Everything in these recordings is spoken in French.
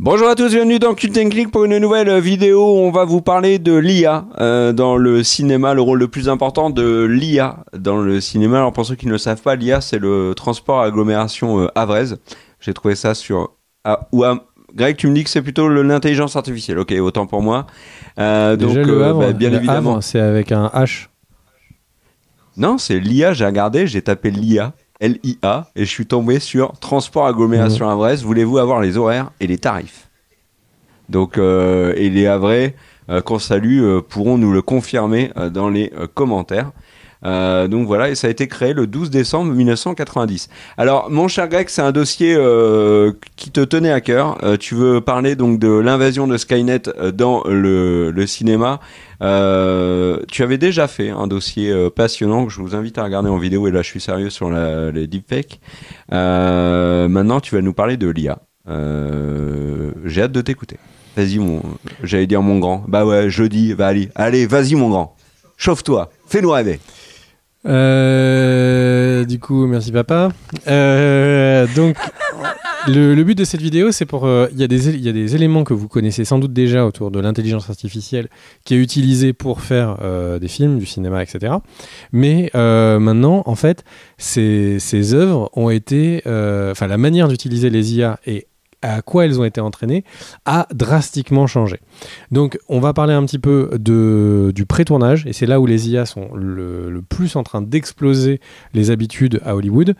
Bonjour à tous, bienvenue dans Cult & Click pour une nouvelle vidéo. On va vous parler de l'IA dans le cinéma, le rôle le plus important de l'IA dans le cinéma. Alors pour ceux qui ne le savent pas, l'IA c'est le transport agglomération Havraise. J'ai trouvé ça sur... Greg, tu me dis que c'est plutôt l'intelligence artificielle. Ok, autant pour moi. Déjà le Havre, bien le évidemment. Havre, c'est avec un H. Non, c'est l'IA, j'ai regardé, j'ai tapé l'IA. LIA, et je suis tombé sur Transport Agglomération Havraise. Voulez-vous avoir les horaires et les tarifs? Donc, et les Havrais qu'on salue pourront nous le confirmer dans les commentaires. Donc voilà, et ça a été créé le 12 décembre 1990. Alors, mon cher Greg, c'est un dossier qui te tenait à cœur. Tu veux parler donc de l'invasion de Skynet dans le cinéma. Tu avais déjà fait un dossier passionnant que je vous invite à regarder en vidéo, et là je suis sérieux sur les deepfakes. Maintenant, tu vas nous parler de l'IA. J'ai hâte de t'écouter. Vas-y, j'allais dire mon grand. Bah ouais, jeudi, bah allez, vas-y mon grand. Chauffe-toi, fais-nous rêver. Du coup, merci papa. Donc, le but de cette vidéo, c'est pour... Il y a des éléments que vous connaissez sans doute déjà autour de l'intelligence artificielle qui est utilisée pour faire des films, du cinéma, etc. Mais maintenant, en fait, ces œuvres ont été... Enfin, la manière d'utiliser les IA et à quoi elles ont été entraînées a drastiquement changé. Donc on va parler un petit peu du pré-tournage, et c'est là où les IA sont le plus en train d'exploser les habitudes à Hollywood,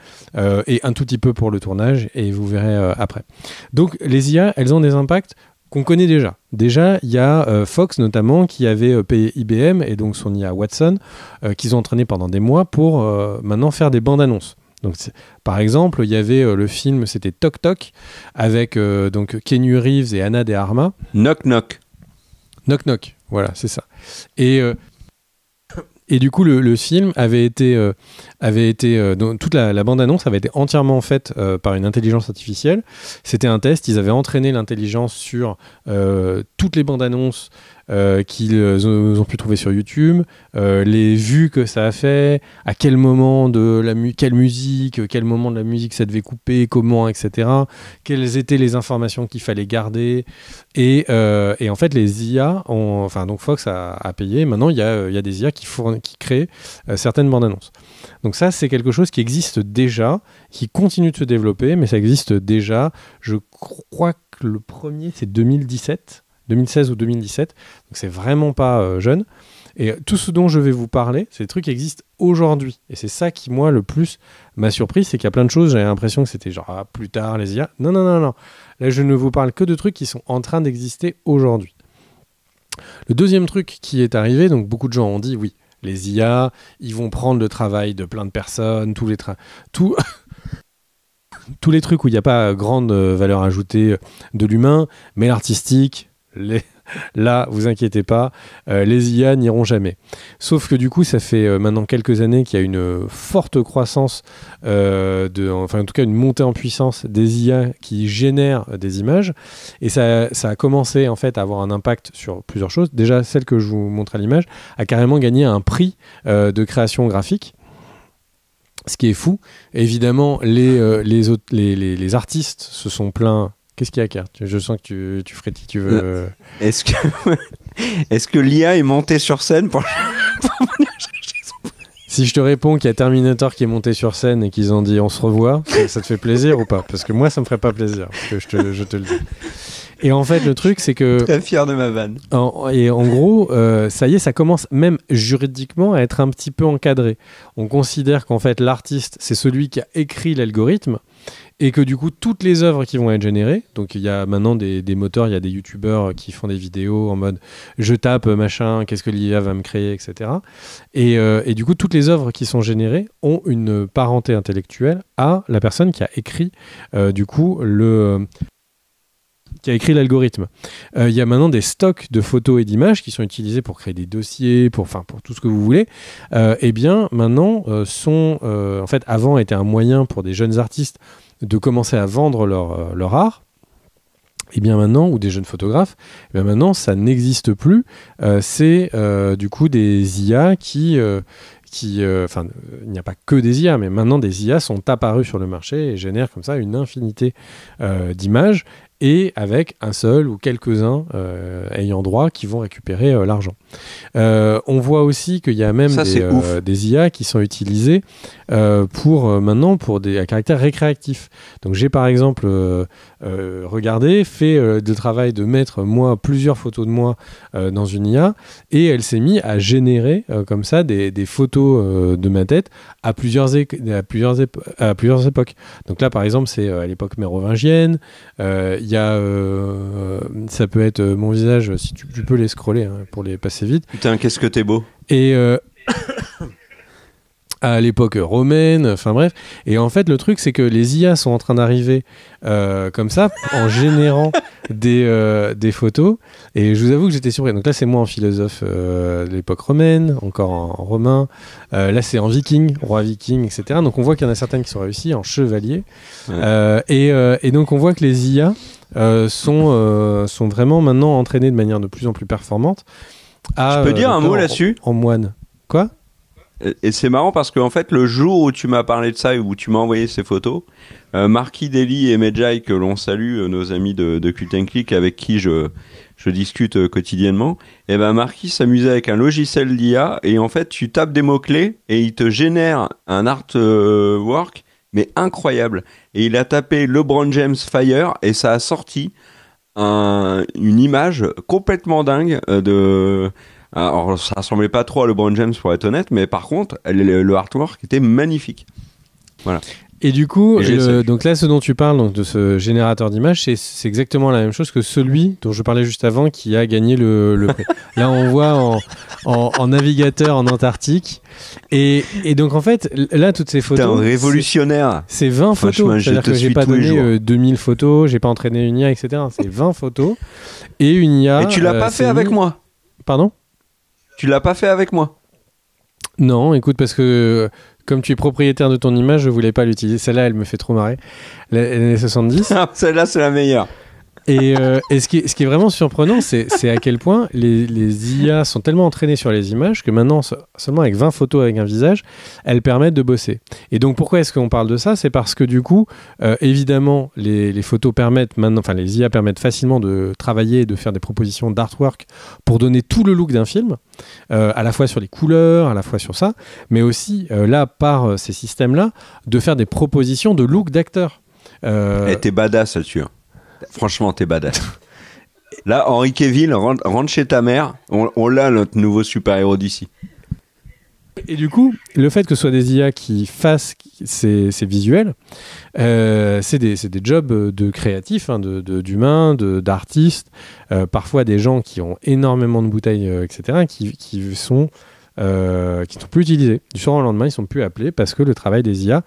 et un tout petit peu pour le tournage, et vous verrez après. Donc les IA, elles ont des impacts qu'on connaît déjà. Déjà, il y a Fox notamment qui avait payé IBM et donc son IA Watson, qu'ils ont entraîné pendant des mois pour maintenant faire des bandes annonces. Donc, par exemple, il y avait le film, c'était Toc Toc, avec donc Keanu Reeves et Ana de Armas. Knock Knock. Knock Knock, voilà, c'est ça. Et du coup, le film avait été donc, toute la bande-annonce avait été entièrement faite par une intelligence artificielle. C'était un test, ils avaient entraîné l'intelligence sur toutes les bandes-annonces qu'ils ont pu trouver sur YouTube, les vues que ça a fait, à quel moment quelle musique, quel moment de la musique ça devait couper, comment, etc. Quelles étaient les informations qu'il fallait garder. Et en fait, les IA enfin donc Fox a payé. Maintenant, il y a des IA qui créent certaines bandes annonces. Donc ça, c'est quelque chose qui existe déjà, qui continue de se développer, mais ça existe déjà. Je crois que le premier, c'est 2016 ou 2017, donc c'est vraiment pas jeune. Et tout ce dont je vais vous parler, c'est des trucs qui existent aujourd'hui. Et c'est ça qui, moi, le plus m'a surpris, c'est qu'il y a plein de choses, j'avais l'impression que c'était genre plus tard, les IA. Non. Là, je ne vous parle que de trucs qui sont en train d'exister aujourd'hui. Le deuxième truc qui est arrivé, donc beaucoup de gens ont dit, oui, les IA, ils vont prendre le travail de plein de personnes, tous les trucs où il n'y a pas grande valeur ajoutée de l'humain, mais l'artistique, là, vous inquiétez pas, les IA n'iront jamais. Sauf que du coup, ça fait maintenant quelques années qu'il y a une forte croissance, enfin en tout cas une montée en puissance des IA qui génèrent des images, et ça a commencé en fait à avoir un impact sur plusieurs choses. Déjà, celle que je vous montre à l'image a carrément gagné un prix de création graphique. Ce qui est fou. Évidemment, les artistes se sont plaints. Qu'est-ce qu'il y a, Car? Je sens que tu frétilles, tu veux... Est-ce que l'IA est montée sur scène pour venir chercher son... Si je te réponds qu'il y a Terminator qui est monté sur scène et qu'ils ont dit on se revoit, ça te fait plaisir ou pas? Parce que moi, ça me ferait pas plaisir, parce que je te le dis. Et en fait, le truc, c'est que... Très fier de ma vanne. Et en gros, ça y est, ça commence même juridiquement à être un petit peu encadré. On considère qu'en fait, l'artiste, c'est celui qui a écrit l'algorithme, et que du coup, toutes les œuvres qui vont être générées, donc il y a maintenant des moteurs, il y a des youtubeurs qui font des vidéos en mode je tape machin, qu'est-ce que l'IA va me créer, etc. Et du coup, toutes les œuvres qui sont générées ont une parenté intellectuelle à la personne qui a écrit du coup qui a écrit l'algorithme. Il y a maintenant des stocks de photos et d'images qui sont utilisés pour créer des dossiers, pour tout ce que vous voulez. Et bien maintenant, en fait, avant était un moyen pour des jeunes artistes de commencer à vendre leur art. Et bien maintenant, ou des jeunes photographes, et bien maintenant, ça n'existe plus. C'est du coup des IA enfin, il n'y a pas que des IA, mais maintenant des IA sont apparues sur le marché et génèrent comme ça une infinité d'images. et avec un seul ou quelques-uns ayant droit qui vont récupérer l'argent. On voit aussi qu'il y a même des IA qui sont utilisées maintenant pour à caractère récréatif. Donc j'ai par exemple regardé, fait le travail de mettre plusieurs photos de moi dans une IA, et elle s'est mise à générer comme ça des photos de ma tête à plusieurs époques. Donc là par exemple c'est à l'époque mérovingienne, il y a ça peut être mon visage, si tu peux les scroller hein, pour les passer vite. Putain, qu'est-ce que t'es beau. Et à l'époque romaine, enfin bref. Et en fait, le truc, c'est que les IA sont en train d'arriver comme ça, en générant des photos. Et je vous avoue que j'étais surpris. Donc là, c'est moi en philosophe de l'époque romaine, encore en romain. Là, c'est en viking, roi viking, etc. Donc on voit qu'il y en a certaines qui sont réussies en chevalier. Ouais. Et donc on voit que les IA sont vraiment maintenant entraînées de manière de plus en plus performante. Je peux dire un mot là-dessus ? En moine. Quoi ? Et c'est marrant parce qu'en fait, le jour où tu m'as parlé de ça et où tu m'as envoyé ces photos, Marquis, Deli et Medjay, que l'on salue, nos amis de Cult & Click avec qui je discute quotidiennement, et ben Marquis s'amusait avec un logiciel d'IA et en fait, tu tapes des mots-clés et il te génère un artwork, mais incroyable. Et il a tapé LeBron James Fire et ça a sorti une image complètement dingue Alors, ça ressemblait pas trop à LeBron James pour être honnête, mais par contre, le artwork était magnifique. Voilà. Et du coup, donc là, ce dont tu parles, donc de ce générateur d'images, c'est exactement la même chose que celui dont je parlais juste avant qui a gagné le prix. Là, on voit en navigateur en Antarctique. Et donc, en fait, là, toutes ces photos... T'es un révolutionnaire. C'est 20 photos. C'est-à-dire que j'ai pas donné 2000 photos, j'ai pas entraîné une IA, etc. C'est 20 photos et une IA... Et tu l'as pas fait avec moi. Pardon ? Tu l'as pas fait avec moi. Non, écoute, parce que comme tu es propriétaire de ton image, je voulais pas l'utiliser. Celle-là, elle me fait trop marrer. L'année 70. Celle-là, c'est la meilleure. Et ce qui est vraiment surprenant, c'est à quel point les IA sont tellement entraînées sur les images que maintenant, seulement avec 20 photos avec un visage, elles permettent de bosser. Et donc, pourquoi est-ce qu'on parle de ça ? C'est parce que du coup, évidemment, les photos permettent maintenant, enfin, les IA permettent facilement de travailler et de faire des propositions d'artwork pour donner tout le look d'un film, à la fois sur les couleurs, à la fois sur ça, mais aussi, là, par ces systèmes-là, de faire des propositions de look d'acteurs. Et t'es badass là-dessus. Franchement, t'es badass. Là, Henry Cavill, rentre chez ta mère. On l'a, notre nouveau super-héros d'ici. Et du coup, le fait que ce soit des IA qui fassent ces visuels, c'est des jobs de créatifs, hein, d'humains, d'artistes, parfois des gens qui ont énormément de bouteilles, etc., qui sont plus utilisés. Du soir au lendemain, ils sont plus appelés parce que le travail des IA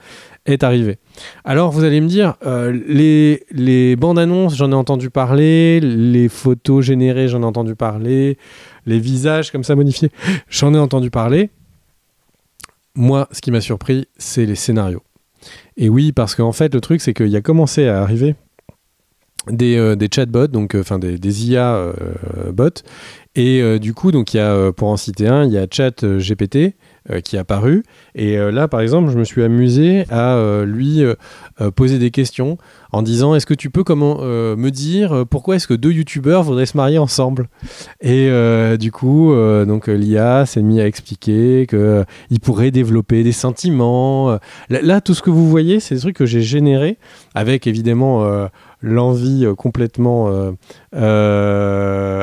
est arrivé. Alors, vous allez me dire, les bandes annonces, j'en ai entendu parler, les photos générées, j'en ai entendu parler, les visages comme ça modifiés, j'en ai entendu parler. Moi, ce qui m'a surpris, c'est les scénarios. Et oui, parce qu'en fait, le truc, c'est qu'il y a commencé à arriver des chatbots, donc des IA bots. Et du coup, donc il y a, pour en citer un, il y a ChatGPT qui est apparu. Et là, par exemple, je me suis amusé à lui poser des questions en disant: est-ce que tu peux me dire pourquoi est-ce que deux youtubeurs voudraient se marier ensemble ? Et du coup, donc l'IA s'est mis à expliquer qu'ils pourraient développer des sentiments. Là, tout ce que vous voyez, c'est des trucs que j'ai générés avec évidemment l'envie complètement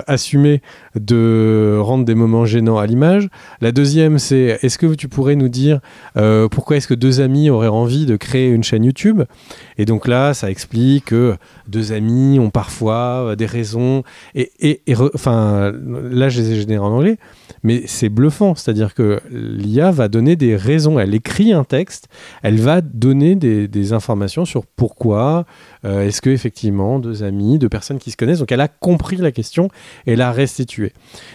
assumée de rendre des moments gênants à l'image. La deuxième, c'est: est-ce que tu pourrais nous dire pourquoi est-ce que deux amis auraient envie de créer une chaîne YouTube ? Et donc là, ça explique que deux amis ont parfois des raisons. Là, je les ai générés en anglais, mais c'est bluffant. C'est-à-dire que l'IA va donner des raisons. Elle écrit un texte, elle va donner des informations sur pourquoi est-ce que effectivement deux amis, deux personnes qui se connaissent. Donc elle a compris la question et l'a restituée.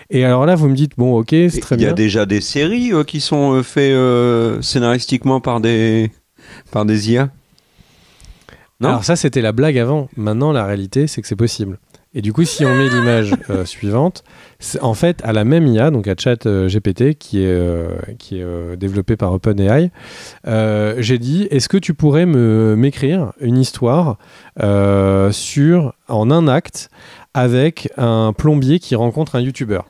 Et alors là, vous me dites: bon, ok, c'est très bien. Il y a déjà des séries qui sont faites scénaristiquement par des IA. Non ? Alors ça, c'était la blague avant. Maintenant, la réalité, c'est que c'est possible. Et du coup, si on met l'image suivante, en fait, à la même IA, donc à ChatGPT, qui est développé par OpenAI, j'ai dit, est-ce que tu pourrais m'écrire une histoire en un acte avec un plombier qui rencontre un YouTuber?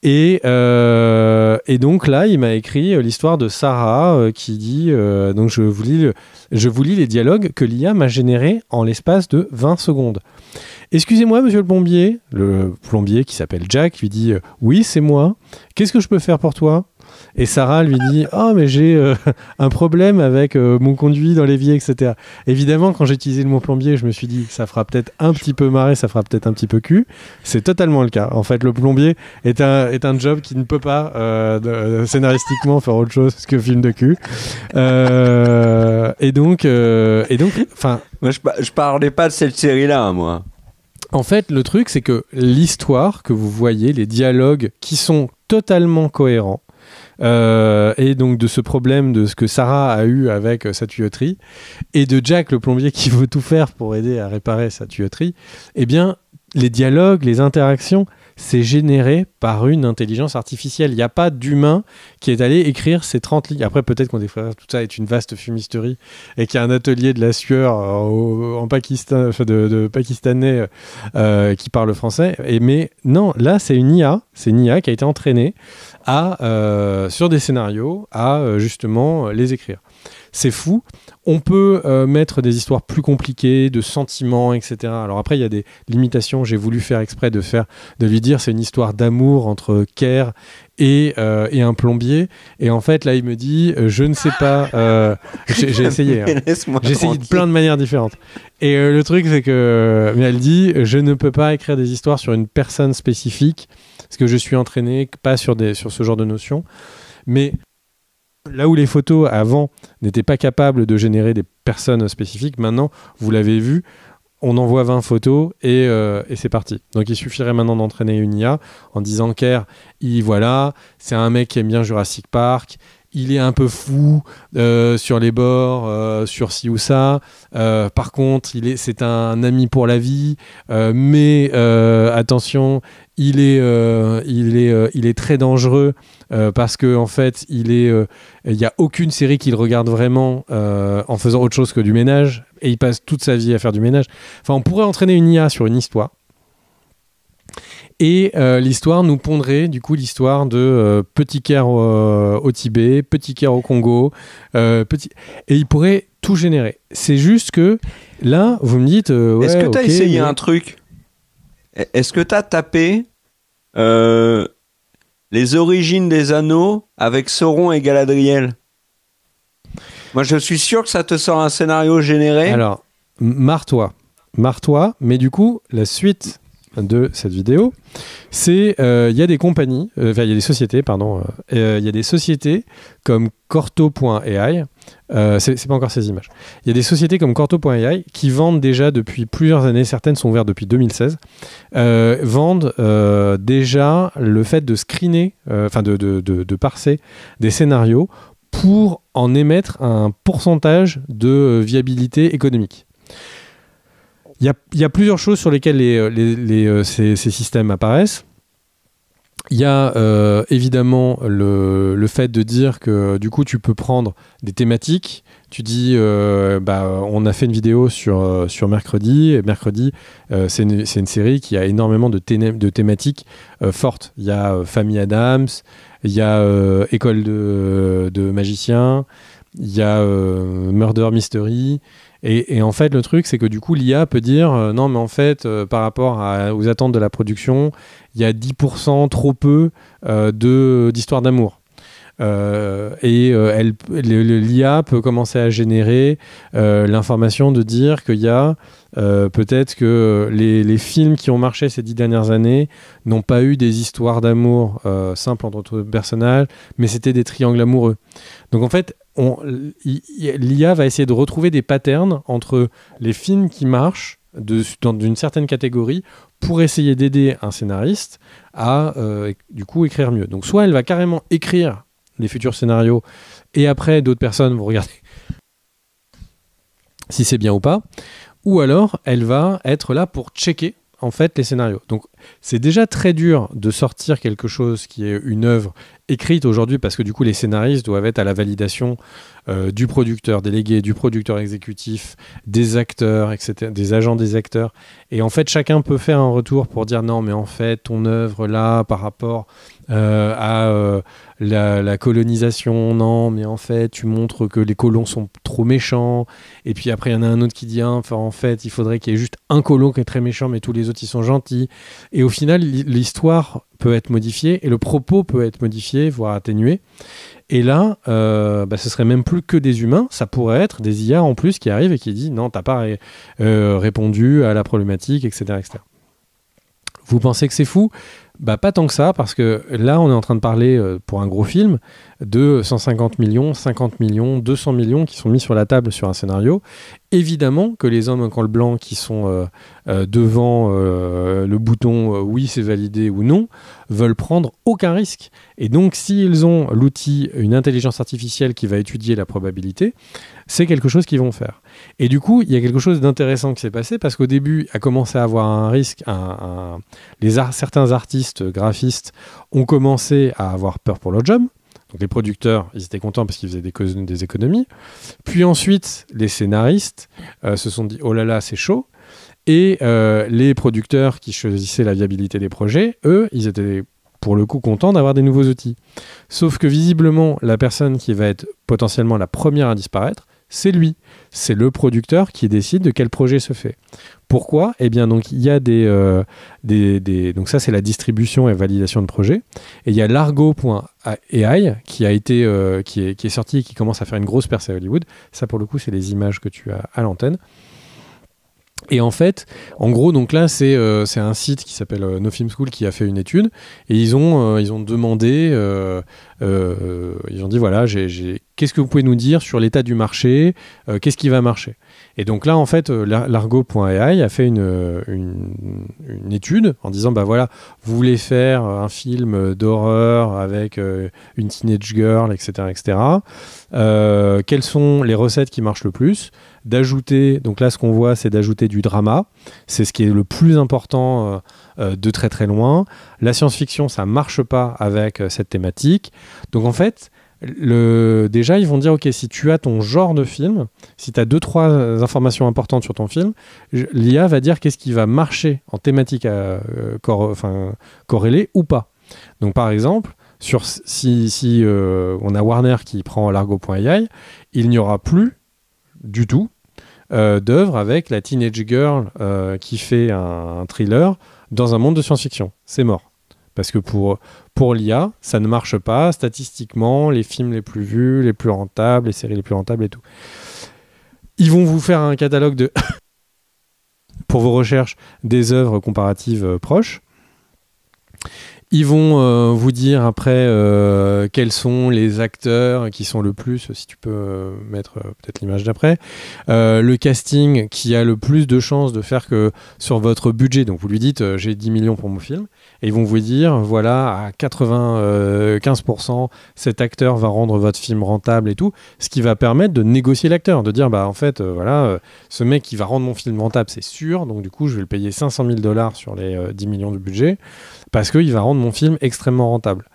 Et donc là, il m'a écrit l'histoire de Sarah qui dit donc je vous lis les dialogues que l'IA m'a générés en l'espace de 20 secondes. Excusez-moi, monsieur le plombier. Le plombier qui s'appelle Jack lui dit oui, c'est moi. Qu'est-ce que je peux faire pour toi? Et Sarah lui dit mais j'ai un problème avec mon conduit dans l'évier, etc. Évidemment, quand j'ai utilisé le mot plombier, je me suis dit ça fera peut-être un petit peu marrer, ça fera peut-être un petit peu cul. C'est totalement le cas. En fait, le plombier est un job qui ne peut pas scénaristiquement faire autre chose que film de cul. Et donc, enfin, moi je parlais pas de cette série-là, moi. En fait, le truc, c'est que l'histoire que vous voyez, les dialogues qui sont totalement cohérents, et donc de ce problème de ce que Sarah a eu avec sa tuyauterie, et de Jack, le plombier, qui veut tout faire pour aider à réparer sa tuyauterie, eh bien, les dialogues, les interactions, c'est généré par une intelligence artificielle. Il n'y a pas d'humain qui est allé écrire ces 30 lignes. Après, peut-être qu'on découvre tout ça est une vaste fumisterie et qu'il y a un atelier de la sueur en Pakistan, de Pakistanais qui parlent français. Mais non, là, c'est une IA qui a été entraînée sur des scénarios à justement les écrire. C'est fou. On peut mettre des histoires plus compliquées, de sentiments, etc. Alors après, il y a des limitations. J'ai voulu faire exprès de lui dire c'est une histoire d'amour entre Kerr et un plombier. Et en fait, là, il me dit je ne sais pas. J'ai essayé. Hein. J'ai essayé de plein de manières différentes. Et le truc, c'est que mais elle dit je ne peux pas écrire des histoires sur une personne spécifique parce que je suis entraîné pas sur ce genre de notions. Mais là où les photos avant n'étaient pas capables de générer des personnes spécifiques, maintenant, vous l'avez vu, on envoie 20 photos et c'est parti. Donc il suffirait maintenant d'entraîner une IA en disant Kerr, c'est un mec qui aime bien Jurassic Park, il est un peu fou sur les bords, sur ci ou ça. Par contre, c'est un ami pour la vie, mais attention, il est très dangereux parce que en fait, il y a aucune série qu'il regarde vraiment en faisant autre chose que du ménage et il passe toute sa vie à faire du ménage. Enfin, on pourrait entraîner une IA sur une histoire. Et l'histoire nous pondrait du coup l'histoire de Petit Kerr au Tibet, Petit Kerr au Congo, et il pourrait tout générer. C'est juste que là, vous me dites... Est-ce que tu as essayé un truc? Est-ce que tu as tapé les origines des anneaux avec Sauron et Galadriel? Moi, je suis sûr que ça te sort un scénario généré. Alors, marre-toi, mais du coup, la suite de cette vidéo, c'est il y a des compagnies, il y a des sociétés, il y a des sociétés comme Corto.ai, c'est pas encore ces images. Il y a des sociétés comme Corto.ai qui vendent déjà depuis plusieurs années, certaines sont ouvertes depuis 2016, vendent déjà le fait de screener, de parser des scénarios pour en émettre un pourcentage de viabilité économique. Il y a plusieurs choses sur lesquelles ces systèmes apparaissent. Il y a évidemment le fait de dire que du coup tu peux prendre des thématiques. Tu dis on a fait une vidéo sur mercredi. Et mercredi, c'est une série qui a énormément de thématiques fortes. Il y a Famille Adams, il y a École de magiciens, il y a Murder Mystery. Et en fait, le truc, c'est que du coup, l'IA peut dire non, mais en fait, par rapport aux attentes de la production, il y a 10% trop peu d'histoires d'amour. L'IA peut commencer à générer l'information de dire qu'il y a peut-être que les films qui ont marché ces 10 dernières années n'ont pas eu des histoires d'amour simples entre personnages, mais c'était des triangles amoureux. Donc en fait, l'IA va essayer de retrouver des patterns entre les films qui marchent d'une certaine catégorie pour essayer d'aider un scénariste à du coup écrire mieux. Donc soit elle va carrément écrire les futurs scénarios et après d'autres personnes vont regarder si c'est bien ou pas, ou alors elle va être là pour checker en fait les scénarios. Donc c'est déjà très dur de sortir quelque chose qui est une œuvre écrite aujourd'hui, parce que du coup les scénaristes doivent être à la validation du producteur délégué, du producteur exécutif, des acteurs, etc., des agents des acteurs. Et en fait chacun peut faire un retour pour dire non mais en fait ton œuvre là par rapport à la colonisation, non mais en fait tu montres que les colons sont trop méchants, et puis après il y en a un autre qui dit enfin, en fait il faudrait qu'il y ait juste un colon qui est très méchant mais tous les autres ils sont gentils, et au final l'histoire peut être modifiée et le propos peut être modifié voire atténué, et là ce serait même plus que des humains, ça pourrait être des IA en plus qui arrivent et qui disent non t'as pas répondu à la problématique, etc., etc. Vous pensez que c'est fou ? Bah pas tant que ça, parce que là on est en train de parler pour un gros film de 150 millions, 50 millions, 200 millions qui sont mis sur la table sur un scénario. Évidemment que les hommes en col blanc qui sont devant le bouton oui c'est validé ou non veulent prendre aucun risque, et donc s'ils ont l'outil, une intelligence artificielle qui va étudier la probabilité, c'est quelque chose qu'ils vont faire. Et du coup il y a quelque chose d'intéressant qui s'est passé, parce qu'au début a commencé à avoir un risque, certains artistes graphistes ont commencé à avoir peur pour leur job. Donc les producteurs, ils étaient contents parce qu'ils faisaient des économies. Puis ensuite, les scénaristes se sont dit « Oh là là, c'est chaud ». Et les producteurs qui choisissaient la viabilité des projets, eux, ils étaient pour le coup contents d'avoir des nouveaux outils. Sauf que visiblement, la personne qui va être potentiellement la première à disparaître, c'est lui. C'est le producteur qui décide de quel projet se fait. Pourquoi ? Eh bien, donc, il y a donc ça, c'est la distribution et validation de projets. Et il y a Largo.ai qui est sorti et qui commence à faire une grosse percée à Hollywood. Ça, pour le coup, c'est les images que tu as à l'antenne. Et en fait, en gros, donc là, c'est un site qui s'appelle No Film School qui a fait une étude, et ils ont demandé, ils ont dit voilà, qu'est-ce que vous pouvez nous dire sur l'état du marché, qu'est-ce qui va marcher. Et donc là, en fait, Largo.ai a fait une étude en disant bah voilà, vous voulez faire un film d'horreur avec une teenage girl, etc., etc. Quelles sont les recettes qui marchent le plus ? D'ajouter, donc là ce qu'on voit c'est d'ajouter du drama, c'est ce qui est le plus important de très très loin. La science-fiction ça marche pas avec cette thématique, donc en fait déjà ils vont dire ok, si tu as ton genre de film, si tu as 2-3 informations importantes sur ton film, l'IA va dire qu'est-ce qui va marcher en thématique corrélée ou pas. Donc par exemple si on a Warner qui prend Largo.ai, il n'y aura plus du tout d'œuvre avec la teenage girl qui fait un thriller dans un monde de science-fiction. C'est mort. Parce que pour l'IA, ça ne marche pas statistiquement, les films les plus vus, les plus rentables, les séries les plus rentables et tout. Ils vont vous faire un catalogue pour vos recherches des œuvres comparatives proches. Ils vont vous dire après quels sont les acteurs qui sont le plus, si tu peux mettre peut-être l'image d'après, le casting qui a le plus de chances de faire que sur votre budget, donc vous lui dites j'ai 10 millions pour mon film, et ils vont vous dire voilà à 95% cet acteur va rendre votre film rentable et tout, ce qui va permettre de négocier l'acteur, de dire bah en fait ce mec qui va rendre mon film rentable c'est sûr, donc du coup je vais le payer $500,000 sur les 10 millions de budget, parce qu'il va rendre mon film extrêmement rentable.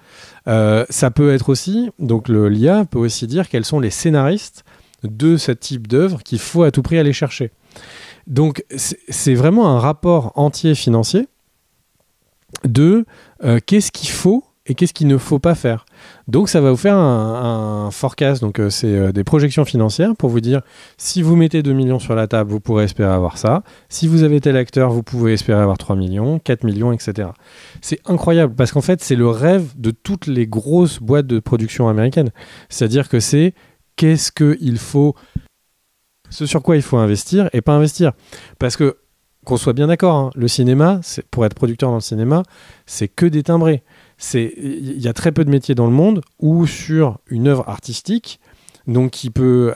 Ça peut être aussi, donc l'IA peut aussi dire quels sont les scénaristes de ce type d'œuvre qu'il faut à tout prix aller chercher. Donc c'est vraiment un rapport entier financier de qu'est-ce qu'il faut et qu'est-ce qu'il ne faut pas faire. Donc ça va vous faire un forecast, donc c'est des projections financières pour vous dire si vous mettez 2 millions sur la table, vous pourrez espérer avoir ça. Si vous avez tel acteur, vous pouvez espérer avoir 3 millions, 4 millions, etc. C'est incroyable parce qu'en fait c'est le rêve de toutes les grosses boîtes de production américaines. C'est-à-dire que c'est qu'est-ce qu'il faut, ce sur quoi il faut investir et pas investir. Parce que qu'on soit bien d'accord, hein, le cinéma, pour être producteur dans le cinéma, c'est que des timbrés. Il y a très peu de métiers dans le monde où sur une œuvre artistique, donc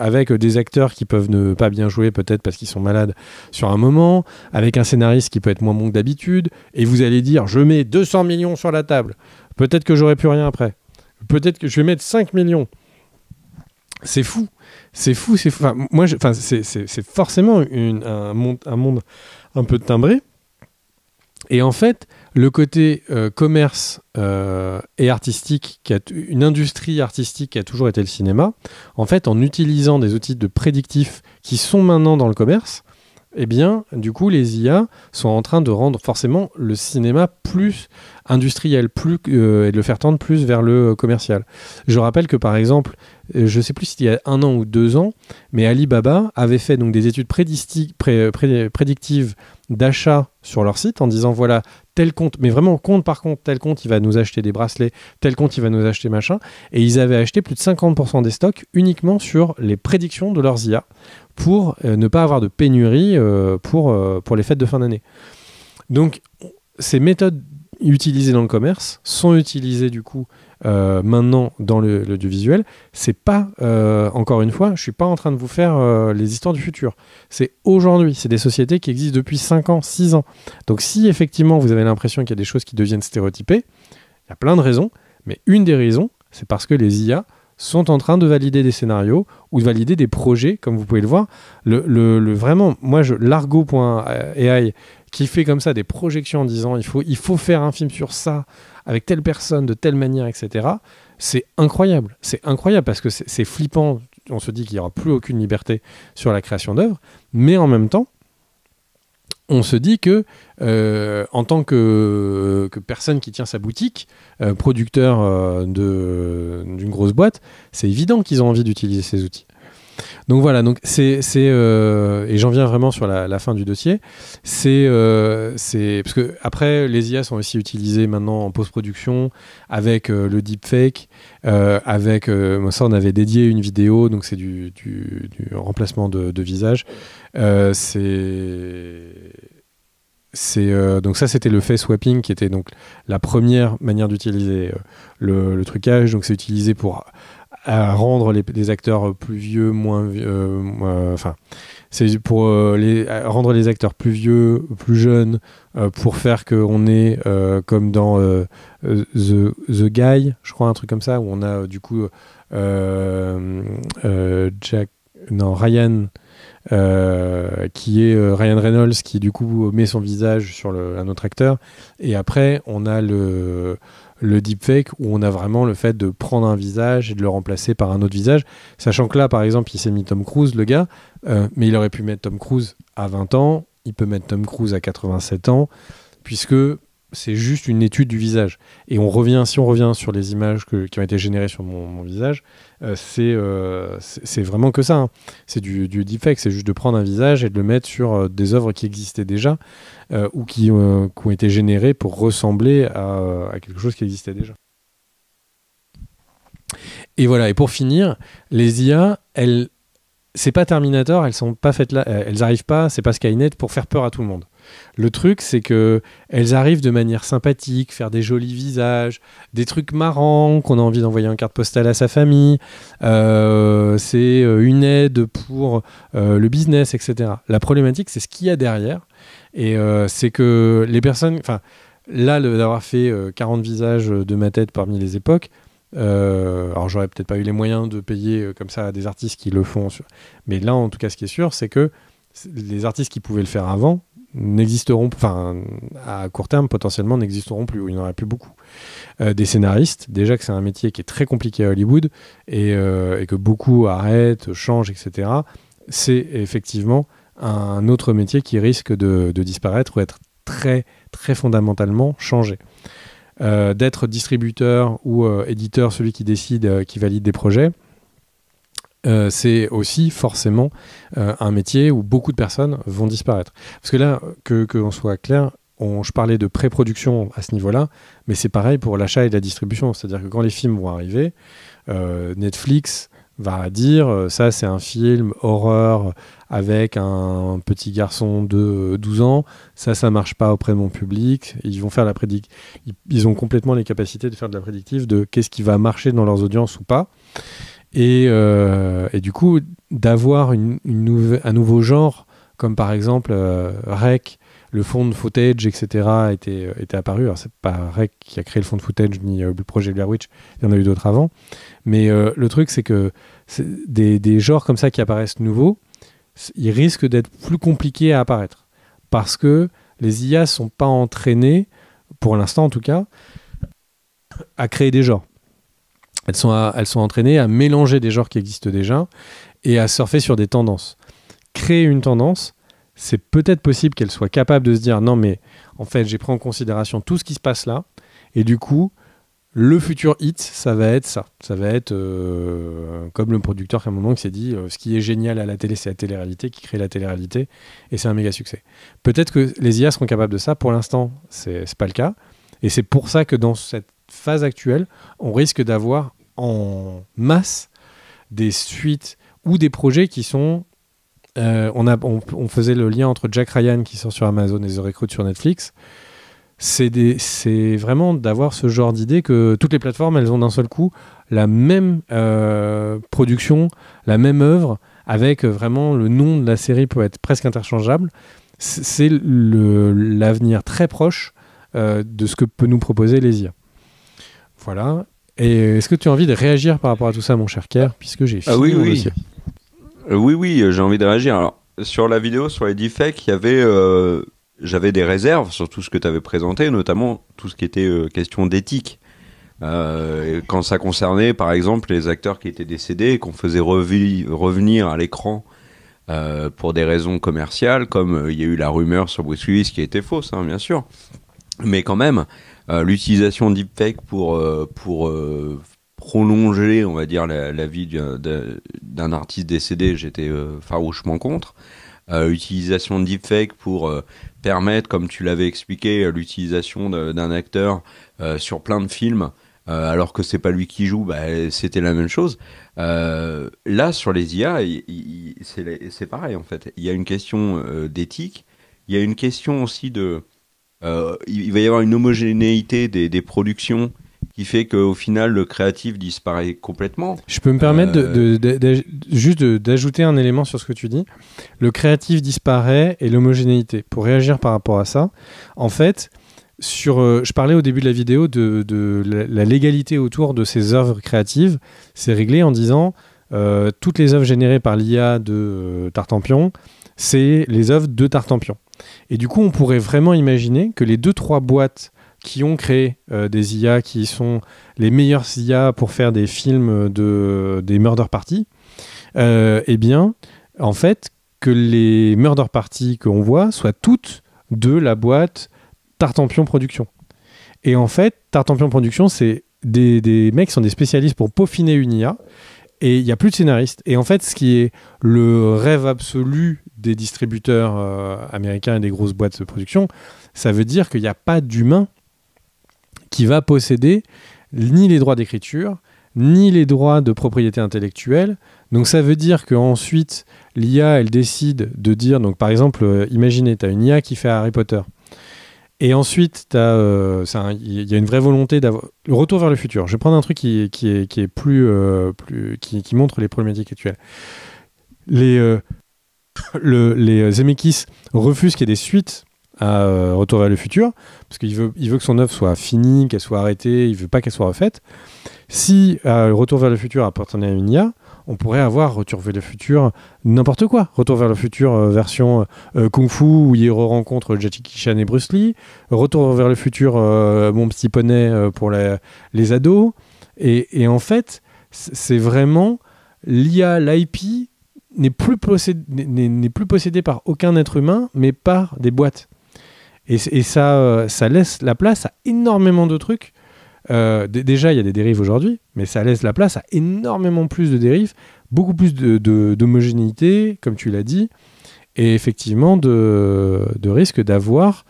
avec des acteurs qui peuvent ne pas bien jouer peut-être parce qu'ils sont malades sur un moment, avec un scénariste qui peut être moins bon que d'habitude, et vous allez dire je mets 200 millions sur la table, peut-être que j'aurai plus rien après, peut-être que je vais mettre 5 millions. C'est fou. Enfin, c'est forcément un monde un peu timbré. Et en fait, le côté commerce et artistique, une industrie artistique qui a toujours été le cinéma, en fait, en utilisant des outils de prédictif qui sont maintenant dans le commerce, eh bien, du coup, les IA sont en train de rendre forcément le cinéma plus industriel, et de le faire tendre plus vers le commercial. Je rappelle que, par exemple, je ne sais plus s'il y a 1 an ou 2 ans, mais Alibaba avait fait donc des études prédictives d'achat sur leur site en disant voilà, tel compte, mais vraiment compte par compte, tel compte il va nous acheter des bracelets, tel compte il va nous acheter machin, et ils avaient acheté plus de 50% des stocks uniquement sur les prédictions de leurs IA pour ne pas avoir de pénurie pour les fêtes de fin d'année. Donc ces méthodes utilisées dans le commerce sont utilisées du coup maintenant dans l'audiovisuel. C'est pas, encore une fois, je suis pas en train de vous faire les histoires du futur. C'est aujourd'hui, c'est des sociétés qui existent depuis 5 ans, 6 ans. Donc si effectivement vous avez l'impression qu'il y a des choses qui deviennent stéréotypées, il y a plein de raisons, mais une des raisons, c'est parce que les IA sont en train de valider des scénarios ou de valider des projets, comme vous pouvez le voir. Vraiment, moi, Largo.ai, qui fait comme ça des projections en disant il faut faire un film sur ça, avec telle personne, de telle manière, etc. C'est incroyable. C'est incroyable parce que c'est flippant. On se dit qu'il n'y aura plus aucune liberté sur la création d'œuvres, mais en même temps, on se dit que en tant que personne qui tient sa boutique, producteur d'une grosse boîte, c'est évident qu'ils ont envie d'utiliser ces outils. Donc voilà, donc et j'en viens vraiment sur la fin du dossier. C'est parce que après les IA sont aussi utilisées maintenant en post-production avec le deepfake, avec ça on avait dédié une vidéo, donc c'est du remplacement de visage. Donc ça c'était le face swapping qui était donc la première manière d'utiliser le trucage. Donc c'est utilisé pour rendre les acteurs plus vieux, c'est pour rendre les acteurs plus vieux, plus jeunes, pour faire qu'on est comme dans The Guy, je crois, un truc comme ça, où on a du coup Ryan, qui est Ryan Reynolds, qui du coup met son visage sur un autre acteur, et après on a le deepfake où on a vraiment le fait de prendre un visage et de le remplacer par un autre visage, sachant que là par exemple il s'est mis Tom Cruise, le gars, mais il aurait pu mettre Tom Cruise à 20 ans, il peut mettre Tom Cruise à 87 ans, puisque c'est juste une étude du visage. Et si on revient sur les images qui ont été générées sur mon visage, c'est vraiment que ça, hein. C'est du deepfake, c'est juste de prendre un visage et de le mettre sur des œuvres qui existaient déjà ou qui ont été générées pour ressembler à quelque chose qui existait déjà. Et voilà, et pour finir, les IA, c'est pas Terminator, elles sont pas faites là, elles arrivent pas, c'est pas Skynet pour faire peur à tout le monde. Le truc, c'est que elles arrivent de manière sympathique, faire des jolis visages, des trucs marrants qu'on a envie d'envoyer en carte postale à sa famille. C'est une aide pour le business, etc. La problématique, c'est ce qu'il y a derrière. Et c'est que les personnes... Enfin, là, d'avoir fait 40 visages de ma tête parmi les époques, alors j'aurais peut-être pas eu les moyens de payer comme ça à des artistes qui le font. Mais là, en tout cas, ce qui est sûr, c'est que les artistes qui pouvaient le faire avant n'existeront, enfin à court terme potentiellement n'existeront plus, ou il n'y en aura plus beaucoup. Des scénaristes, déjà que c'est un métier qui est très compliqué à Hollywood et que beaucoup arrêtent, changent, etc. C'est effectivement un autre métier qui risque de disparaître ou être très très fondamentalement changé. D'être distributeur ou éditeur, celui qui décide, qui valide des projets, c'est aussi forcément un métier où beaucoup de personnes vont disparaître. Parce que là, qu'on soit clair, je parlais de pré-production à ce niveau-là, mais c'est pareil pour l'achat et la distribution. C'est-à-dire que quand les films vont arriver, Netflix va dire ça c'est un film horreur avec un petit garçon de 12 ans, ça marche pas auprès de mon public. Ils vont faire ils ont complètement les capacités de faire de la prédictive de qu'est-ce qui va marcher dans leurs audiences ou pas. Et du coup, d'avoir un nouveau genre, comme par exemple Rec, le fond de footage, etc., était apparu. Alors, c'est pas Rec qui a créé le fond de footage ni le projet Blair Witch, il y en a eu d'autres avant. Mais le truc, c'est que des genres comme ça qui apparaissent nouveaux, ils risquent d'être plus compliqués à apparaître. Parce que les IA sont pas entraînées, pour l'instant en tout cas, à créer des genres. Elles sont entraînées à mélanger des genres qui existent déjà et à surfer sur des tendances. Créer une tendance, c'est peut-être possible qu'elle soit capable de se dire non mais en fait j'ai pris en considération tout ce qui se passe là et du coup le futur hit ça va être ça. Ça va être comme le producteur qui à un moment qui s'est dit ce qui est génial à la télé c'est la télé-réalité qui crée la télé-réalité et c'est un méga succès. Peut-être que les IA seront capables de ça, pour l'instant c'est pas le cas et c'est pour ça que dans cette phase actuelle on risque d'avoir en masse des suites ou des projets qui sont on faisait le lien entre Jack Ryan qui sort sur Amazon et The Recruit sur Netflix. C'est vraiment d'avoir ce genre d'idée que toutes les plateformes elles ont d'un seul coup la même production, la même œuvre avec vraiment le nom de la série peut être presque interchangeable. C'est l'avenir très proche de ce que peut nous proposer les IA. Voilà. Et est-ce que tu as envie de réagir par rapport à tout ça, mon cher Kerr, puisque j'ai fini mon dossier. Oui, j'ai envie de réagir. Alors, sur la vidéo, sur les deepfakes, j'avais des réserves sur tout ce que tu avais présenté, notamment tout ce qui était question d'éthique. Quand ça concernait, par exemple, les acteurs qui étaient décédés et qu'on faisait revenir à l'écran pour des raisons commerciales, comme il y a eu la rumeur sur Bruce Willis qui était fausse, hein, bien sûr. Mais quand même, l'utilisation de deepfake pour prolonger, on va dire, la vie d'un artiste décédé, j'étais farouchement contre. Utilisation de deepfake pour permettre, comme tu l'avais expliqué, l'utilisation d'un acteur sur plein de films, alors que c'est pas lui qui joue, c'était la même chose. Là, sur les IA, c'est pareil en fait. Il y a une question d'éthique, il y a une question aussi il va y avoir une homogénéité des productions qui fait qu'au final le créatif disparaît complètement. Je peux me permettre juste d'ajouter un élément sur ce que tu dis. Le créatif disparaît et l'homogénéité. Pour réagir par rapport à ça, en fait, je parlais au début de la vidéo de la légalité autour de ces œuvres créatives. C'est réglé en disant toutes les œuvres générées par l'IA de Tartampion, c'est les œuvres de Tartampion. Et du coup, on pourrait vraiment imaginer que les 2-3 boîtes qui ont créé des IA qui sont les meilleures IA pour faire des films des murder parties, eh bien, en fait, que les murder parties qu'on voit soient toutes de la boîte Tartampion Productions. Et en fait, Tartampion Productions, c'est des mecs qui sont des spécialistes pour peaufiner une IA, et il n'y a plus de scénaristes. Et en fait, ce qui est le rêve absolu des distributeurs américains et des grosses boîtes de production, ça veut dire qu'il n'y a pas d'humain qui va posséder ni les droits d'écriture, ni les droits de propriété intellectuelle. Donc ça veut dire qu'ensuite, l'IA, elle décide de dire, donc par exemple, imaginez, tu as une IA qui fait Harry Potter. Et ensuite, il y a une vraie volonté d'avoir le retour vers le futur. Je vais prendre un truc qui est qui montre les problématiques actuelles. Les Zemeckis refusent qu'il y ait des suites à Retour vers le futur, parce qu'il veut que son œuvre soit finie, qu'elle soit arrêtée, il veut pas qu'elle soit refaite. Si Retour vers le futur appartenait à une IA, on pourrait avoir Retour vers le futur n'importe quoi. Retour vers le futur version Kung Fu où il rencontre Jackie Chan et Bruce Lee. Retour vers le futur Mon petit poney pour les ados. Et en fait, c'est vraiment l'IA, l'IP n'est plus possédé par aucun être humain, mais par des boîtes. Et ça laisse la place à énormément de trucs. Déjà, il y a des dérives aujourd'hui, mais ça laisse la place à énormément plus de dérives, beaucoup plus d'homogénéité, comme tu l'as dit, et effectivement de risque d'avoir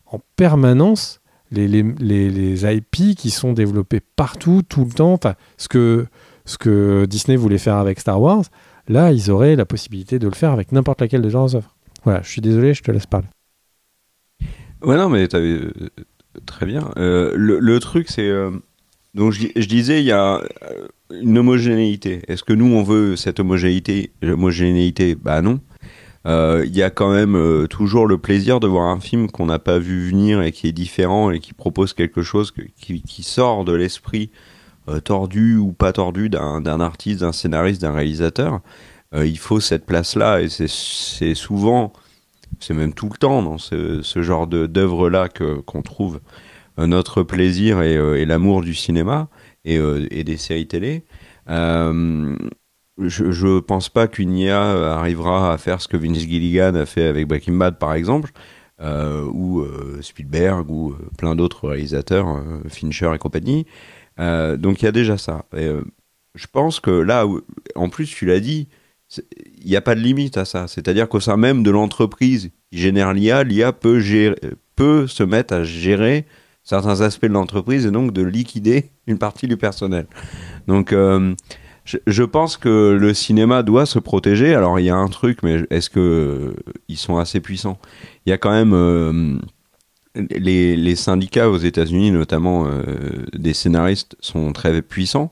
en permanence les IP qui sont développés partout, tout le temps. Enfin, ce que Disney voulait faire avec Star Wars, là, ils auraient la possibilité de le faire avec n'importe laquelle de leurs œuvres. Voilà, je suis désolé, je te laisse parler. Ouais, non, mais t'avais... Très bien. Le truc, c'est... donc, je disais, il y a une homogénéité. Est-ce que nous, on veut cette homogénéité ? Bah non. il y a quand même toujours le plaisir de voir un film qu'on n'a pas vu venir et qui est différent et qui propose quelque chose qui sort de l'esprit tordu ou pas tordu d'un artiste, d'un scénariste, d'un réalisateur. Il faut cette place-là et c'est souvent, c'est même tout le temps dans ce genre d'œuvre-là qu'on trouve notre plaisir et l'amour du cinéma et des séries télé. Euh, je pense pas qu'une IA arrivera à faire ce que Vince Gilligan a fait avec Breaking Bad, par exemple, ou Spielberg, ou plein d'autres réalisateurs, Fincher et compagnie. Donc il y a déjà ça. Je pense que là, en plus, tu l'as dit, il n'y a pas de limite à ça. C'est-à-dire qu'au sein même de l'entreprise qui génère l'IA peut se mettre à gérer certains aspects de l'entreprise et donc de liquider une partie du personnel. Donc, je pense que le cinéma doit se protéger. Alors, il y a un truc, mais est-ce que ils sont assez puissants? Il y a quand même les syndicats aux États-Unis, notamment des scénaristes, sont très puissants.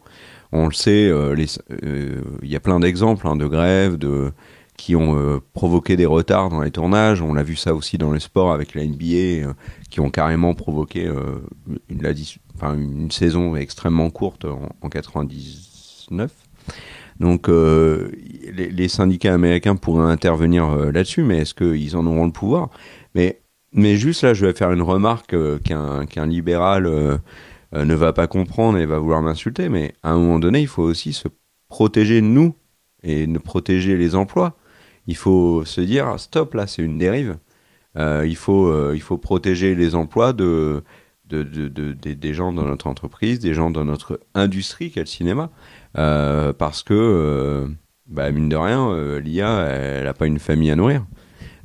On le sait, il y a plein d'exemples de grèves, qui ont provoqué des retards dans les tournages. On l'a vu ça aussi dans le sport avec la NBA, qui ont carrément provoqué une saison extrêmement courte en 99. Donc les syndicats américains pourraient intervenir là-dessus, mais est-ce qu'ils en auront le pouvoir? Mais juste là, je vais faire une remarque qu'un libéral ne va pas comprendre et va vouloir m'insulter, mais à un moment donné, il faut aussi se protéger nous et ne protéger les emplois. Il faut se dire, stop, là, c'est une dérive. Il faut protéger les emplois des gens dans notre entreprise, des gens dans notre industrie qu'est le cinéma. Parce que, mine de rien, l'IA, elle n'a pas une famille à nourrir.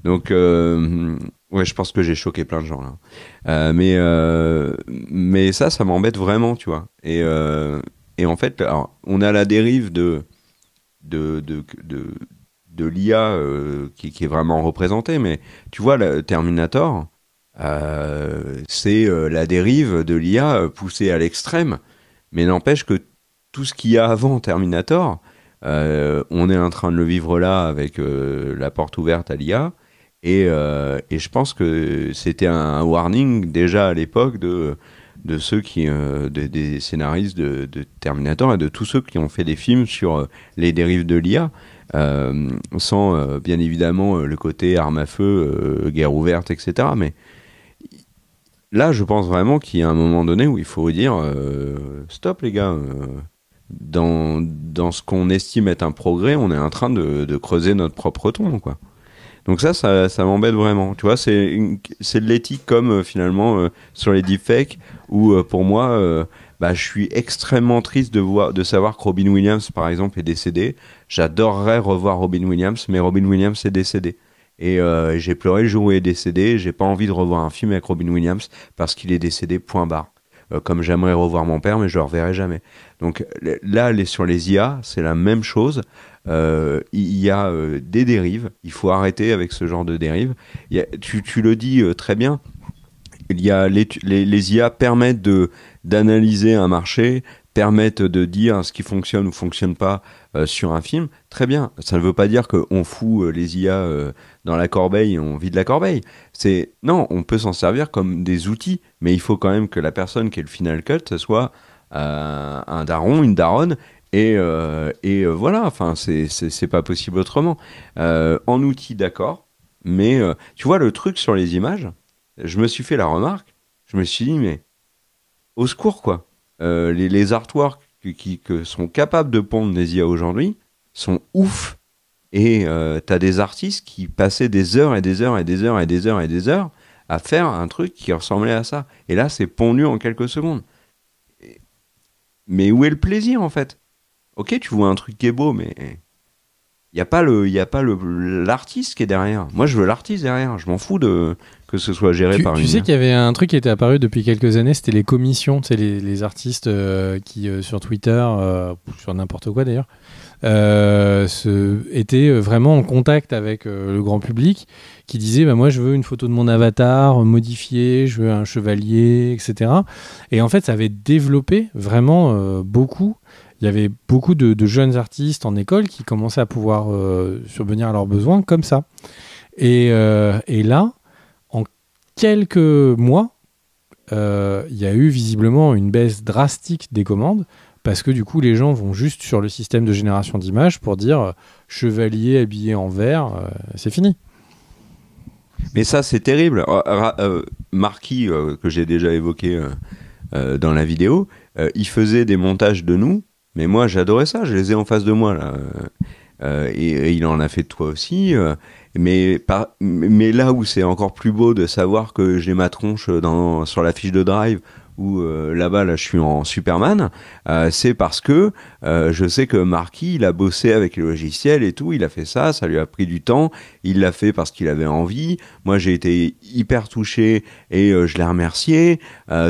Donc, ouais, je pense que j'ai choqué plein de gens là. Mais ça m'embête vraiment, tu vois. Et en fait, alors, on a la dérive de l'IA qui est vraiment représentée, mais tu vois, le Terminator, c'est la dérive de l'IA poussée à l'extrême, mais n'empêche que tout ce qu'il y a avant Terminator, on est en train de le vivre là avec la porte ouverte à l'IA, et je pense que c'était un warning déjà à l'époque de ceux des scénaristes de Terminator et de tous ceux qui ont fait des films sur les dérives de l'IA, sans bien évidemment le côté arme à feu, guerre ouverte, etc. Mais là, je pense vraiment qu'il y a un moment donné où il faut dire stop les gars, dans ce qu'on estime être un progrès, on est en train de creuser notre propre tombe, quoi. Donc ça m'embête vraiment. Tu vois, c'est de l'éthique comme finalement sur les deepfakes où pour moi, je suis extrêmement triste de savoir que Robin Williams, par exemple, est décédé. J'adorerais revoir Robin Williams, mais Robin Williams est décédé. Et j'ai pleuré le jour où il est décédé. J'ai pas envie de revoir un film avec Robin Williams parce qu'il est décédé, point barre. Comme j'aimerais revoir mon père, mais je le reverrai jamais. Donc là, sur les IA, c'est la même chose. Il y a des dérives. Il faut arrêter avec ce genre de dérives. Tu le dis très bien. Il y a les IA permettent d'analyser un marché, permettent de dire ce qui fonctionne ou fonctionne pas sur un film. Très bien. Ça ne veut pas dire qu'on fout les IA dans la corbeille et on vide la corbeille. Non, on peut s'en servir comme des outils, mais il faut quand même que la personne qui est le final cut, ce soit un daron, une daronne. Et voilà, enfin, c'est pas possible autrement. En outil, d'accord, mais tu vois, le truc sur les images, je me suis fait la remarque, je me suis dit, mais au secours, quoi. Les artworks que sont capables de pondre les IA aujourd'hui sont ouf. Et t'as des artistes qui passaient des heures et des heures et des heures et des heures et des heures à faire un truc qui ressemblait à ça. Et là, c'est pondu en quelques secondes. Mais où est le plaisir, en fait? Ok, tu vois un truc qui est beau, mais il n'y a pas l'artiste qui est derrière. Moi, je veux l'artiste derrière. Je m'en fous que ce soit géré par une... Tu sais qu'il y avait un truc qui était apparu depuis quelques années, c'était les commissions, tu sais, les artistes qui, sur Twitter, sur n'importe quoi d'ailleurs, étaient vraiment en contact avec le grand public, qui disaient moi je veux une photo de mon avatar modifiée, je veux un chevalier, etc. Et en fait, ça avait développé vraiment beaucoup. il y avait beaucoup de jeunes artistes en école qui commençaient à pouvoir subvenir à leurs besoins comme ça. Et là, en quelques mois, il y a eu visiblement une baisse drastique des commandes parce que du coup, les gens vont juste sur le système de génération d'images pour dire chevalier habillé en vert, c'est fini. Mais ça, c'est terrible. Marquis, que j'ai déjà évoqué dans la vidéo, il faisait des montages de nous, mais moi, j'adorais ça. Je les ai en face de moi, là. Et il en a fait de toi aussi. Mais là où c'est encore plus beau de savoir que j'ai ma tronche sur la fiche de Drive, où là-bas, je suis en Superman, c'est parce que je sais que Marquis, il a bossé avec les logiciels et tout, il a fait ça, ça lui a pris du temps, il l'a fait parce qu'il avait envie. Moi, j'ai été hyper touché et je l'ai remercié.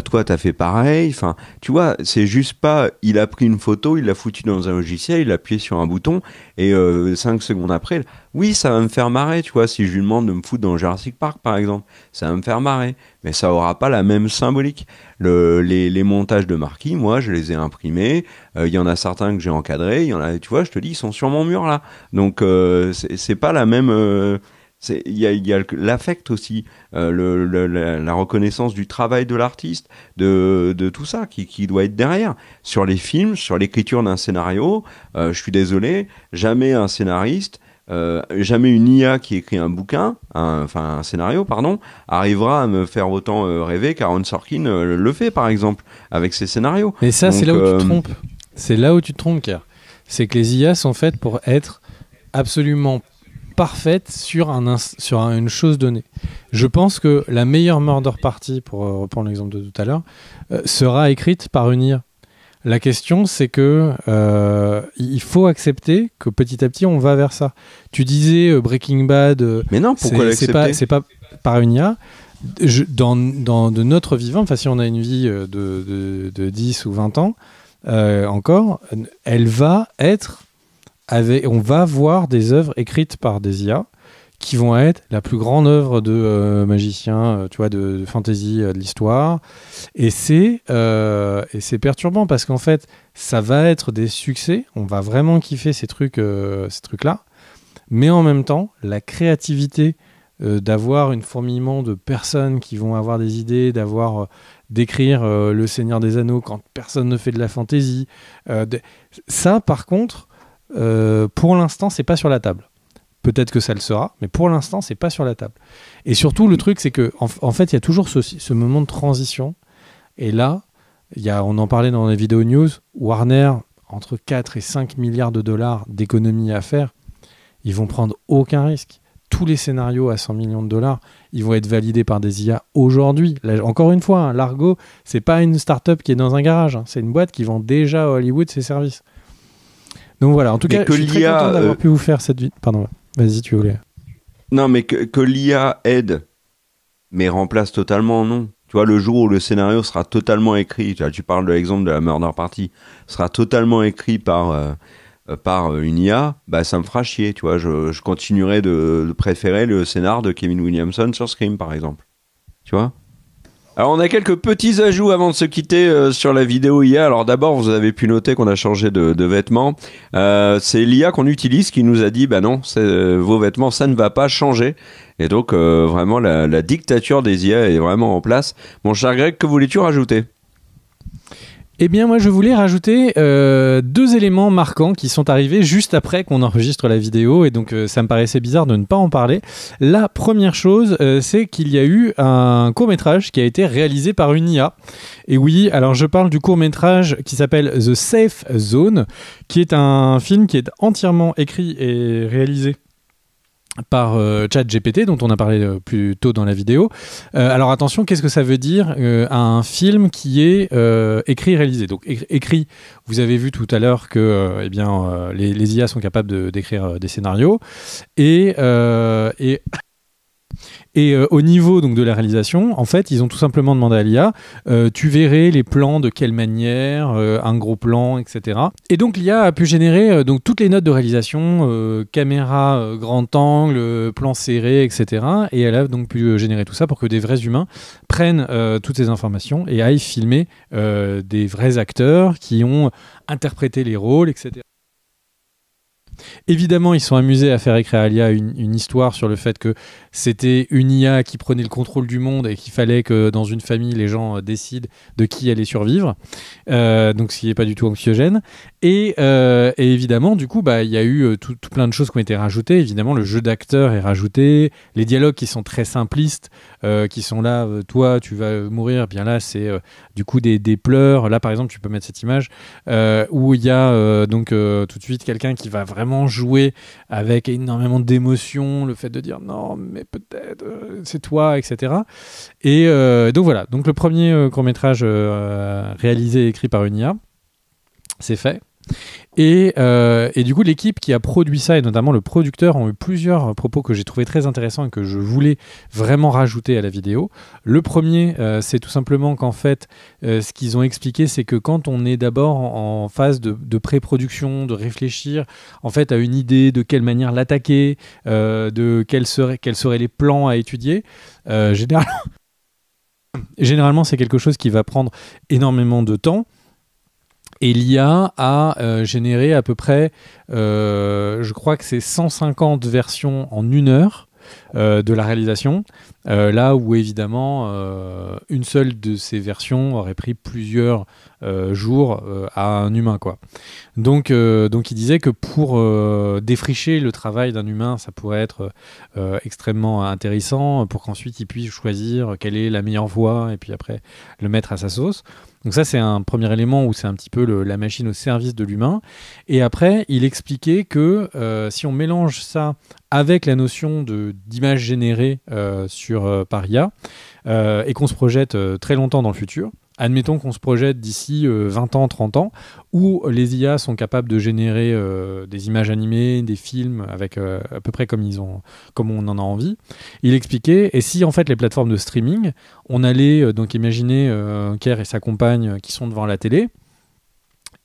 Toi, t'as fait pareil. Enfin, tu vois, c'est juste pas, il a pris une photo, il l'a foutu dans un logiciel, il a appuyé sur un bouton et 5 secondes après, oui, ça va me faire marrer, tu vois, si je lui demande de me foutre dans Jurassic Park, par exemple, ça va me faire marrer, mais ça aura pas la même symbolique. Les montages de Marquis, moi, je les ai imprimés, il y en a certains que j'ai encadrés, il y en a, tu vois, je te dis, ils sont sur mon mur, là. Donc, c'est pas la même... il y a l'affect aussi, la reconnaissance du travail de l'artiste, de tout ça qui doit être derrière. Sur les films, sur l'écriture d'un scénario, je suis désolé, jamais un scénariste... jamais une IA qui écrit un bouquin, un scénario, pardon, arrivera à me faire autant rêver qu'Aaron Sorkin le fait, par exemple, avec ses scénarios. Et ça, c'est là où tu te trompes. C'est là où tu te trompes, Kerr. C'est que les IA sont faites pour être absolument parfaites sur une chose donnée. Je pense que la meilleure murder party, pour reprendre l'exemple de tout à l'heure, sera écrite par une IA. La question, c'est que il faut accepter que petit à petit, on va vers ça. Tu disais Breaking Bad, mais non, pourquoi l'accepter ? C'est pas par une IA. De notre vivant, enfin, si on a une vie de 10 ou 20 ans, encore, elle va être... on va voir des œuvres écrites par des IA qui vont être la plus grande œuvre de magicien, tu vois, de fantasy de l'histoire. Et c'est perturbant parce qu'en fait, ça va être des succès. On va vraiment kiffer ces trucs-là. Mais en même temps, la créativité d'avoir un fourmillement de personnes qui vont avoir des idées, d'écrire Le Seigneur des Anneaux quand personne ne fait de la fantasy. Ça, par contre, pour l'instant, c'est pas sur la table. Peut-être que ça le sera, mais pour l'instant, c'est pas sur la table. Et surtout, le truc, c'est que en fait, il y a toujours ce moment de transition. Et là, on en parlait dans les vidéos news, Warner, entre 4 et 5 milliards de dollars d'économies à faire, ils vont prendre aucun risque. Tous les scénarios à 100 millions de dollars, ils vont être validés par des IA aujourd'hui. Là, encore une fois, Largo, c'est pas une start-up qui est dans un garage. C'est une boîte qui vend déjà à Hollywood ses services. Donc voilà, en tout cas, je suis très content d'avoir pu vous faire cette vidéo. Pardon, vas-y, tu voulais. Non, mais que l'IA aide, mais remplace totalement, non. Tu vois, le jour où le scénario sera totalement écrit, tu parles de l'exemple de la Murder Party, sera totalement écrit par une IA, bah ça me fera chier, tu vois. Je continuerai de préférer le scénar de Kevin Williamson sur Scream, par exemple. Tu vois ? Alors on a quelques petits ajouts avant de se quitter sur la vidéo IA. Alors d'abord, vous avez pu noter qu'on a changé de vêtements. C'est l'IA qu'on utilise qui nous a dit bah non, vos vêtements ça ne va pas changer. Et donc vraiment la dictature des IA est vraiment en place. Mon cher Greg, que voulais-tu rajouter ? Eh bien, moi, je voulais rajouter 2 éléments marquants qui sont arrivés juste après qu'on enregistre la vidéo, et donc ça me paraissait bizarre de ne pas en parler. La première chose, c'est qu'il y a eu un court-métrage qui a été réalisé par une IA. Et oui, alors je parle du court-métrage qui s'appelle The Safe Zone, qui est un film qui est entièrement écrit et réalisé par ChatGPT, dont on a parlé plus tôt dans la vidéo. Alors attention, qu'est-ce que ça veut dire un film qui est écrit et réalisé ? Donc écrit, vous avez vu tout à l'heure que les IA sont capables d'écrire des scénarios, et Et au niveau donc de la réalisation, en fait, ils ont tout simplement demandé à l'IA, tu verrais les plans de quelle manière, un gros plan, etc. Et donc l'IA a pu générer donc toutes les notes de réalisation, caméra grand angle, plan serré, etc. Et elle a donc pu générer tout ça pour que des vrais humains prennent toutes ces informations et aillent filmer des vrais acteurs qui ont interprété les rôles, etc. Évidemment, ils sont amusés à faire écrire à l'IA une histoire sur le fait que c'était une IA qui prenait le contrôle du monde et qu'il fallait que dans une famille, les gens décident de qui allait survivre. Donc, ce qui n'est pas du tout anxiogène. Et évidemment, du coup, il y a eu tout plein de choses qui ont été rajoutées. Évidemment, le jeu d'acteur est rajouté. Les dialogues qui sont très simplistes, qui sont là, toi, tu vas mourir. Bien là, c'est du coup des pleurs. Là, par exemple, tu peux mettre cette image où il y a tout de suite quelqu'un qui va vraiment jouer avec énormément d'émotion, le fait de dire non mais peut-être c'est toi, etc. Et donc voilà, donc le premier court-métrage réalisé et écrit par une IA, c'est fait. Et du coup, l'équipe qui a produit ça, et notamment le producteur, ont eu plusieurs propos que j'ai trouvé très intéressants et que je voulais vraiment rajouter à la vidéo. Le premier, c'est tout simplement qu'en fait, ce qu'ils ont expliqué, c'est que quand on est d'abord en phase de pré-production, de réfléchir en fait à une idée, de quelle manière l'attaquer, de quels seraient les plans à étudier, généralement, c'est quelque chose qui va prendre énormément de temps. Et l'IA a généré à peu près, je crois que c'est 150 versions en 1 heure de la réalisation, là où évidemment une seule de ces versions aurait pris plusieurs jours à un humain, quoi. Donc il disait que pour défricher le travail d'un humain, ça pourrait être extrêmement intéressant pour qu'ensuite il puisse choisir quelle est la meilleure voie et puis après le mettre à sa sauce. Donc ça, c'est un premier élément où c'est un petit peu la machine au service de l'humain. Et après, il expliquait que si on mélange ça avec la notion d'image générée par IA et qu'on se projette très longtemps dans le futur, admettons qu'on se projette d'ici 20 ans, 30 ans, où les IA sont capables de générer des images animées, des films, avec à peu près comme on en a envie. Il expliquait, et si en fait les plateformes de streaming, on allait donc imaginer Kerr et sa compagne qui sont devant la télé,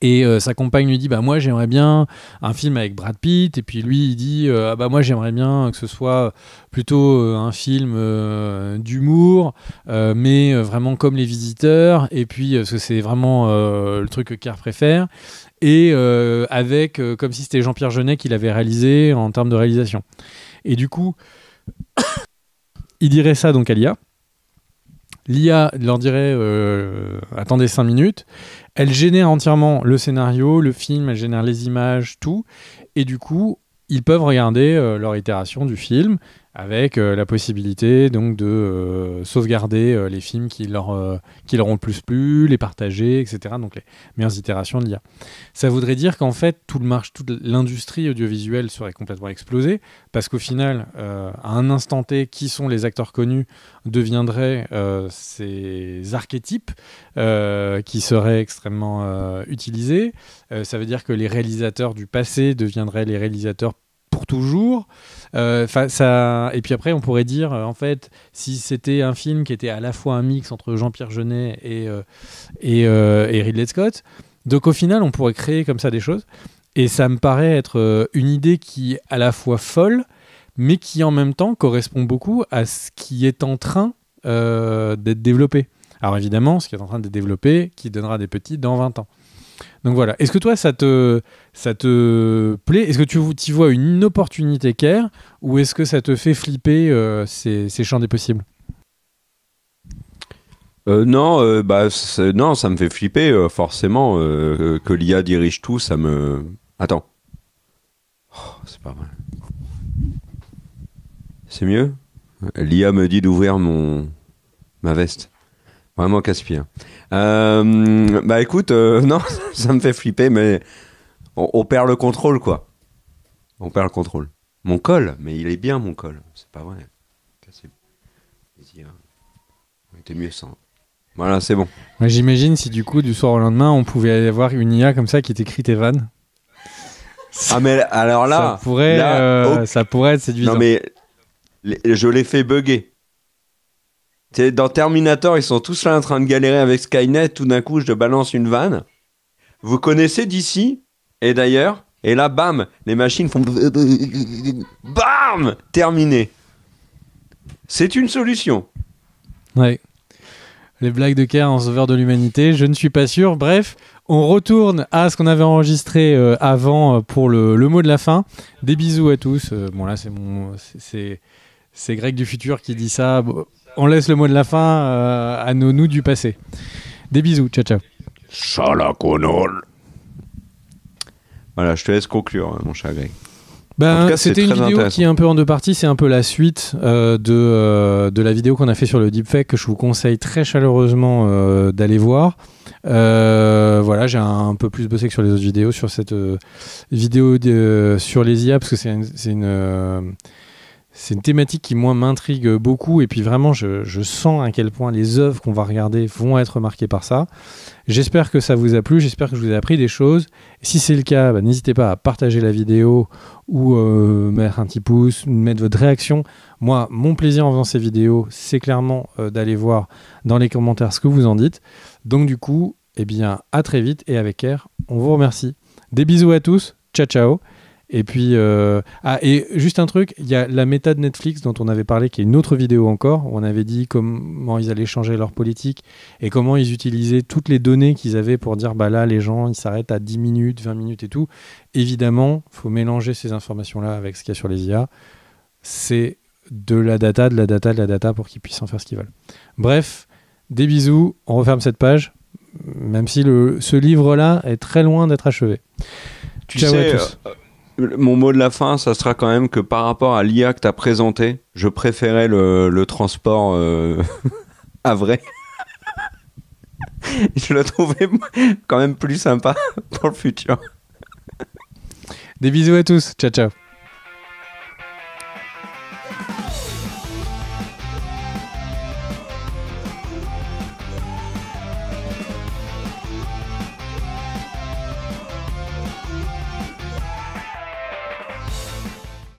et sa compagne lui dit moi j'aimerais bien un film avec Brad Pitt, et puis lui il dit moi j'aimerais bien que ce soit plutôt un film d'humour, mais vraiment comme Les Visiteurs, et puis parce que c'est vraiment le truc que Kerr préfère, et avec comme si c'était Jean-Pierre Jeunet qui l'avait réalisé en termes de réalisation. Et du coup il dirait ça donc à l'IA. L'IA leur dirait attendez 5 minutes, elle génère entièrement le scénario, le film, elle génère les images, tout, et du coup ils peuvent regarder leur itération du film avec la possibilité donc de sauvegarder les films qui leur ont le plus plu, les partager, etc. Donc les meilleures itérations de l'IA. Ça voudrait dire qu'en fait toute l'industrie audiovisuelle serait complètement explosée, parce qu'au final, à un instant T, qui sont les acteurs connus deviendraient ces archétypes qui seraient extrêmement utilisés. Ça veut dire que les réalisateurs du passé deviendraient les réalisateurs pour toujours. Et puis après, on pourrait dire, en fait, si c'était un film qui était à la fois un mix entre Jean-Pierre Jeunet et Ridley Scott, donc au final, on pourrait créer comme ça des choses. Et ça me paraît être une idée qui est à la fois folle, mais qui en même temps correspond beaucoup à ce qui est en train d'être développé. Alors évidemment, ce qui est en train d'être développé, qui donnera des petits dans 20 ans. Donc voilà. Est-ce que toi, ça te plaît ? Est-ce que tu vois une opportunité Kerr, ou est-ce que ça te fait flipper ces champs des possibles ? Non, non, ça me fait flipper, forcément, que l'IA dirige tout, ça me... Attends. Oh, c'est pas mal. C'est mieux ? L'IA me dit d'ouvrir ma veste. Vraiment casse-pied. Écoute, non, ça me fait flipper, mais on perd le contrôle, quoi. On perd le contrôle. Mon col, mais il est bien, mon col. C'est pas vrai. T'es mieux sans. Voilà, c'est bon. Moi, j'imagine si du coup, du soir au lendemain, on pouvait avoir une IA comme ça qui t'écrit tes vannes. Ah, mais alors là... ça pourrait être séduisant. Non, mais je l'ai fait bugger. C'est dans Terminator, ils sont tous là en train de galérer avec Skynet. Tout d'un coup, je te balance une vanne. Vous connaissez d'ici et d'ailleurs. Et là, bam, les machines font... Bam, terminé. C'est une solution. Ouais. Les blagues de Kerr en sauveur de l'humanité, je ne suis pas sûr. Bref, on retourne à ce qu'on avait enregistré avant pour le mot de la fin. Des bisous à tous. Bon là, c'est Greg du futur qui dit ça. Bon, on laisse le mot de la fin à nos nous du passé. Des bisous, ciao ciao. Voilà, je te laisse conclure, mon cher Greg. C'était une vidéo qui est un peu en deux parties. C'est un peu la suite de la vidéo qu'on a fait sur le deepfake que je vous conseille très chaleureusement d'aller voir. Voilà, j'ai un peu plus bossé que sur les autres vidéos, sur cette vidéo sur les IA, parce que c'est une thématique qui, moi, m'intrigue beaucoup. Et puis vraiment, je sens à quel point les œuvres qu'on va regarder vont être marquées par ça. J'espère que ça vous a plu, j'espère que je vous ai appris des choses. Et si c'est le cas, n'hésitez pas à partager la vidéo ou mettre un petit pouce, mettre votre réaction. Moi, mon plaisir en faisant ces vidéos, c'est clairement d'aller voir dans les commentaires ce que vous en dites. Donc du coup, eh bien, à très vite et avec Air, on vous remercie. Des bisous à tous, ciao ciao. Et puis, et juste un truc, il y a la méta de Netflix dont on avait parlé, qui est une autre vidéo encore, où on avait dit comment ils allaient changer leur politique et comment ils utilisaient toutes les données qu'ils avaient pour dire, là, les gens, ils s'arrêtent à 10 minutes, 20 minutes et tout. Évidemment, il faut mélanger ces informations-là avec ce qu'il y a sur les IA. C'est de la data pour qu'ils puissent en faire ce qu'ils veulent. Bref, des bisous, on referme cette page, même si ce livre-là est très loin d'être achevé. Ciao à tous. Mon mot de la fin, ça sera quand même que par rapport à l'IA que tu as présenté, je préférais le transport à vrai. Je le trouvais quand même plus sympa pour le futur. Des bisous à tous. Ciao, ciao.